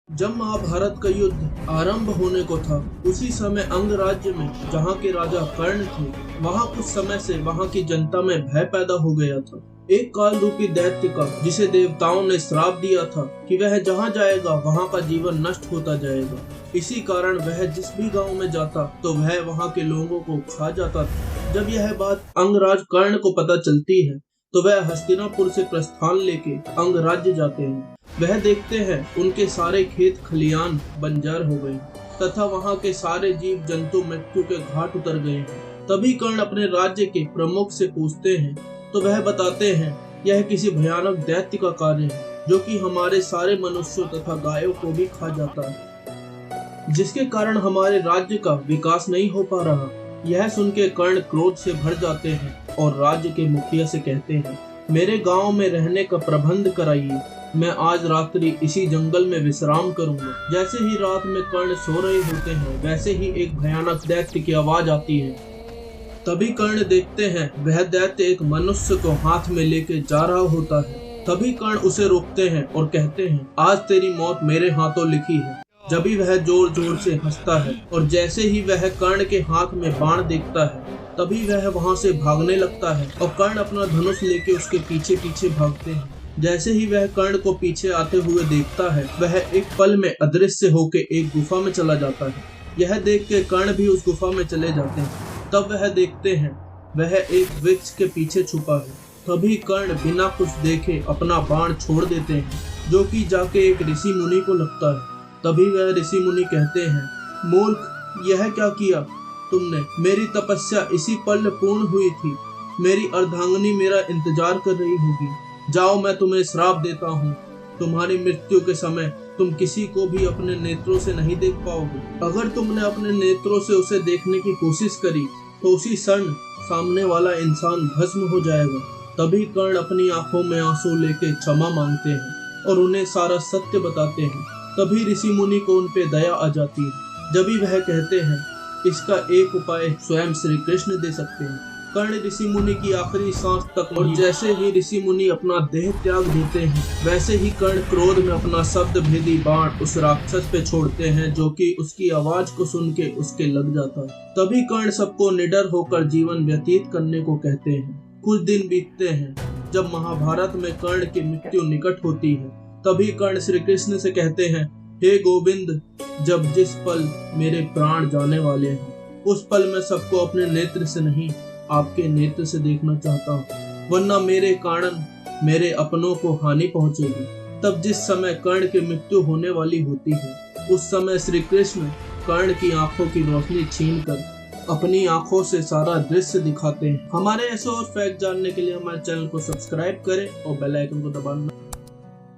जब महाभारत का युद्ध आरंभ होने को था, उसी समय अंग राज्य में जहाँ के राजा कर्ण थे, वहाँ कुछ समय से वहाँ की जनता में भय पैदा हो गया था। एक काल रूपी दैत्य का, जिसे देवताओं ने श्राप दिया था कि वह जहाँ जाएगा वहाँ का जीवन नष्ट होता जाएगा। इसी कारण वह जिस भी गांव में जाता तो वह वहाँ के लोगों को खा जाता था। जब यह बात अंगराज कर्ण को पता चलती है तो वह हस्तिनापुर से प्रस्थान लेके अंग राज्य जाते हैं। वह देखते हैं उनके सारे खेत खलियान बंजर हो गए तथा वहाँ के सारे जीव जंतु मृत्यु के घाट उतर गए हैं। तभी कर्ण अपने राज्य के प्रमुख से पूछते हैं तो वह बताते हैं यह किसी भयानक दैत्य का कार्य है जो कि हमारे सारे मनुष्यों तथा गायों को भी खा जाता है, जिसके कारण हमारे राज्य का विकास नहीं हो पा रहा। यह सुन के कर्ण क्रोध से भर जाते हैं और राज्य के मुखिया से कहते हैं, मेरे गांव में रहने का प्रबंध कराइए, मैं आज रात्रि इसी जंगल में विश्राम करूंगा। जैसे ही रात में कर्ण सो रहे होते हैं वैसे ही एक भयानक दैत्य की आवाज आती है। तभी कर्ण देखते हैं वह दैत्य एक मनुष्य को हाथ में लेके जा रहा होता है। तभी कर्ण उसे रोकते हैं और कहते हैं, आज तेरी मौत मेरे हाथों लिखी है। जब भी वह जोर जोर से हंसता है और जैसे ही वह कर्ण के हाथ में बाण देखता है तभी वह वहां से भागने लगता है और कर्ण अपना धनुष लेके उसके पीछे पीछे भागते हैं। जैसे ही वह कर्ण को पीछे आते हुए देखता है वह एक पल में अदृश्य होके एक गुफा में चला जाता है। यह देख के कर्ण भी उस गुफा में चले जाते हैं। तब वह देखते हैं वह एक वृक्ष के पीछे छुपा है। तभी कर्ण बिना कुछ देखे अपना बाण छोड़ देते हैं जो कि जाके एक ऋषि मुनि को लगता है। तभी वह ऋषि मुनि कहते हैं, मूर्ख, यह क्या किया तुमने? मेरी तपस्या इसी पल पूर्ण हुई थी। मेरी अर्धांगिनी मेरा इंतजार कर रही होगी। जाओ, मैं तुम्हें श्राप देता हूँ। तुम्हारी मृत्यु के समय तुम किसी को भी अपने नेत्रों से नहीं देख पाओगे। अगर तुमने अपने नेत्रों से उसे देखने की कोशिश करी तो उसी क्षण सामने वाला इंसान भस्म हो जाएगा। तभी कर्ण अपनी आंखों में आंसू लेके क्षमा मांगते हैं और उन्हें सारा सत्य बताते हैं। तभी ऋषि मुनि को उन पे दया आ जाती है। जब भी वह कहते हैं, इसका एक उपाय स्वयं श्री कृष्ण दे सकते हैं। कर्ण ऋषि मुनि की आखिरी सांस तक, और जैसे ही ऋषि मुनि अपना देह त्याग देते हैं वैसे ही कर्ण क्रोध में अपना शब्द भेदी बाण उस राक्षस पे छोड़ते हैं जो कि उसकी आवाज को सुन के उसके लग जाता है। तभी कर्ण सबको निडर होकर जीवन व्यतीत करने को कहते हैं। कुछ दिन बीतते हैं। जब महाभारत में कर्ण की मृत्यु निकट होती है तभी कर्ण श्री कृष्ण से कहते हैं, हे गोविंद, जब जिस पल मेरे प्राण जाने वाले हैं उस पल मैं सबको अपने नेत्र से नहीं आपके नेत्र से देखना चाहता हूँ, वरना मेरे कारण मेरे अपनों को हानि पहुंचेगी। तब जिस समय कर्ण की मृत्यु होने वाली होती है उस समय श्री कृष्ण कर्ण की आंखों की रोशनी छीनकर अपनी आंखों से सारा दृश्य दिखाते हैं। हमारे ऐसे और फैक्ट जानने के लिए हमारे चैनल को सब्सक्राइब करें और बेल आइकन को दबाना